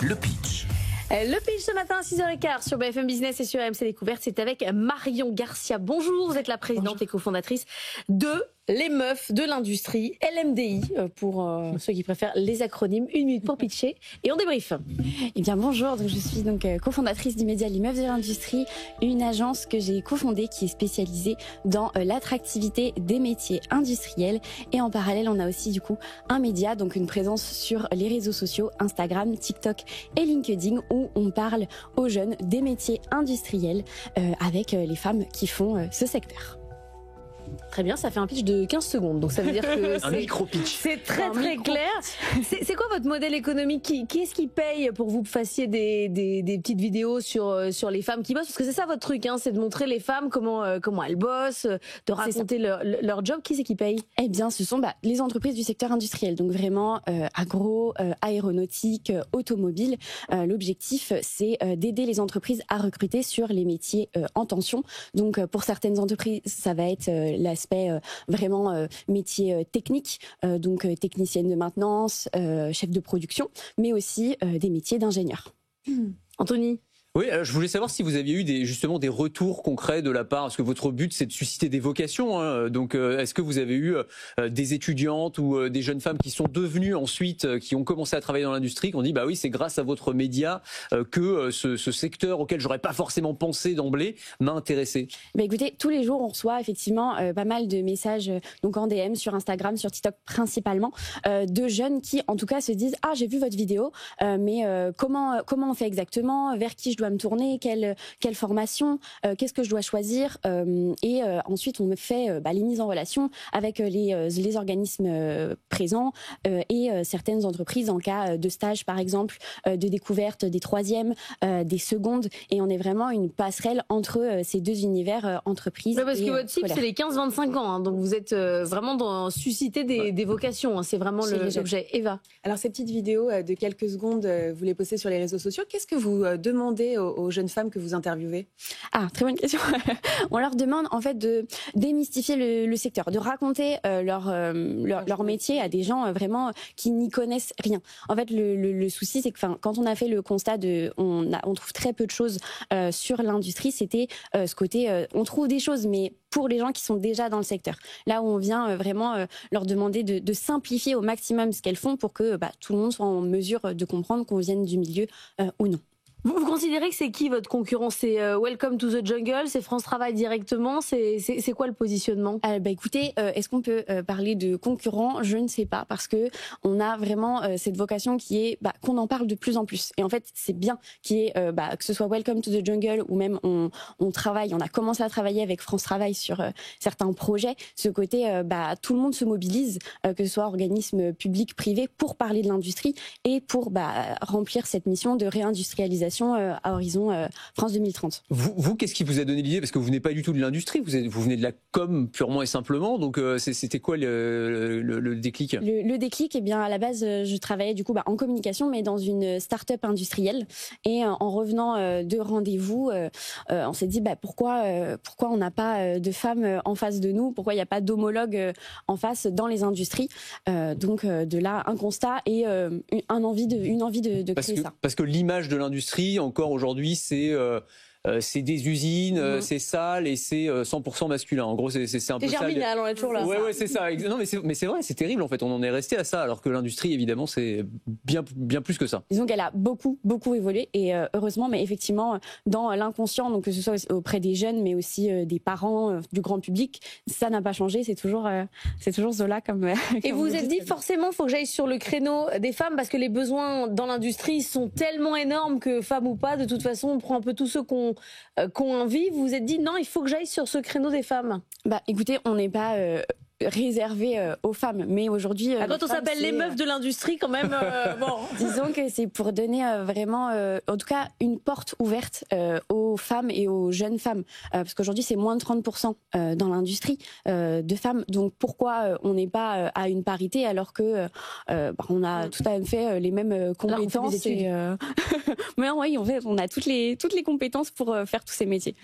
Le pitch. Le pitch ce matin à 6h15 sur BFM Business et sur RMC Découverte, c'est avec Marion Garcia. Bonjour, vous êtes la présidente et cofondatrice de Les Meufs de l'Industrie, LMDI, pour ceux qui préfèrent les acronymes. 1 minute pour pitcher et on débrief. Eh bien bonjour, donc je suis donc cofondatrice du média Les Meufs de l'Industrie, une agence que j'ai cofondée qui est spécialisée dans l'attractivité des métiers industriels. Et en parallèle, on a aussi du coup un média, donc une présence sur les réseaux sociaux, Instagram, TikTok et LinkedIn, où on parle aux jeunes des métiers industriels avec les femmes qui font ce secteur. Très bien, ça fait un pitch de 15 secondes, donc ça veut dire que Un micro-pitch. c'est très clair. C'est quoi votre modèle économique? Qui est-ce qui paye pour que vous fassiez des petites vidéos sur les femmes qui bossent? Parce que c'est ça votre truc, hein, c'est de montrer les femmes comment elles bossent, de raconter leur job. Qui c'est qui paye? Eh bien, ce sont les entreprises du secteur industriel, donc vraiment agro, aéronautique, automobile. L'objectif, c'est d'aider les entreprises à recruter sur les métiers en tension. Donc, pour certaines entreprises, ça va être l'aspect vraiment métier technique, donc technicienne de maintenance, chef de production, mais aussi des métiers d'ingénieur. Anthony? Oui, je voulais savoir si vous aviez eu justement des retours concrets de la part, parce que votre but c'est de susciter des vocations, hein, donc est-ce que vous avez eu des étudiantes ou des jeunes femmes qui sont devenues ensuite, qui ont commencé à travailler dans l'industrie, qui ont dit bah oui c'est grâce à votre média que ce secteur auquel j'aurais pas forcément pensé d'emblée m'a intéressé? Bah écoutez, tous les jours on reçoit effectivement pas mal de messages donc en DM sur Instagram, sur TikTok principalement, de jeunes qui en tout cas se disent ah j'ai vu votre vidéo, mais comment on fait exactement, vers qui je dois me tourner, quelle formation, qu'est-ce que je dois choisir, et ensuite on me fait les mises en relation avec les organismes présents et certaines entreprises en cas de stage par exemple, de découverte des troisièmes, des secondes, et on est vraiment une passerelle entre ces deux univers, entreprises. Parce que votre cible c'est les 15-25 ans, hein, donc vous êtes vraiment dans susciter des vocations, hein, c'est vraiment l'objet. Eva? Alors ces petites vidéos de quelques secondes, vous les postez sur les réseaux sociaux. Qu'est-ce que vous demandez aux jeunes femmes que vous interviewez? Ah, très bonne question. On leur demande en fait de démystifier le secteur, de raconter leur métier à des gens vraiment qui n'y connaissent rien. En fait, le souci, c'est que quand on a fait le constat on trouve très peu de choses sur l'industrie, c'était ce côté, on trouve des choses, mais pour les gens qui sont déjà dans le secteur. Là où on vient vraiment leur demander de simplifier au maximum ce qu'elles font pour que tout le monde soit en mesure de comprendre qu'on vienne du milieu ou non. Vous considérez que c'est qui votre concurrent? C'est Welcome to the Jungle? C'est France Travail directement? C'est quoi le positionnement? Écoutez, est-ce qu'on peut parler de concurrents? Je ne sais pas, parce que on a vraiment cette vocation qui est qu'on en parle de plus en plus. Et en fait, c'est bien qu'il y ait, que ce soit Welcome to the Jungle ou même on a commencé à travailler avec France Travail sur certains projets. Ce côté, tout le monde se mobilise, que ce soit organisme public, privé, pour parler de l'industrie et pour remplir cette mission de réindustrialisation à horizon France 2030. Vous, qu'est-ce qui vous a donné l'idée? Parce que vous venez pas du tout de l'industrie, vous venez de la com purement et simplement, donc c'était quoi le déclic? Le déclic, eh bien à la base, je travaillais du coup en communication, mais dans une start-up industrielle, et en revenant de rendez-vous, on s'est dit pourquoi on n'a pas de femmes en face de nous, pourquoi il n'y a pas d'homologue en face dans les industries, donc de là un constat et une envie de créer ça. Parce que l'image de l'industrie encore aujourd'hui, c'est des usines, c'est sale et c'est 100% masculin. En gros, c'est un peu ça. C'est Germinal, on est toujours là. Ouais, c'est ça. Non, mais c'est vrai, c'est terrible en fait. On en est resté à ça, alors que l'industrie, évidemment, c'est bien plus que ça. Disons qu'elle a beaucoup évolué, et heureusement, mais effectivement, dans l'inconscient, donc que ce soit auprès des jeunes, mais aussi des parents, du grand public, ça n'a pas changé. C'est toujours Zola comme. Et vous vous êtes dit forcément, il faut que j'aille sur le créneau des femmes, parce que les besoins dans l'industrie sont tellement énormes que femmes ou pas, de toute façon, on prend un peu tous ceux qu'on envie. Vous vous êtes dit non, il faut que j'aille sur ce créneau des femmes? Écoutez, on n'est pas réservé aux femmes, mais aujourd'hui quand on s'appelle les meufs de l'industrie quand même, disons que c'est pour donner vraiment en tout cas une porte ouverte aux femmes et aux jeunes femmes, parce qu'aujourd'hui c'est moins de 30% dans l'industrie de femmes, donc pourquoi on n'est pas à une parité alors que on a tout à fait les mêmes compétences, mais oui, on a toutes les compétences pour faire tous ces métiers.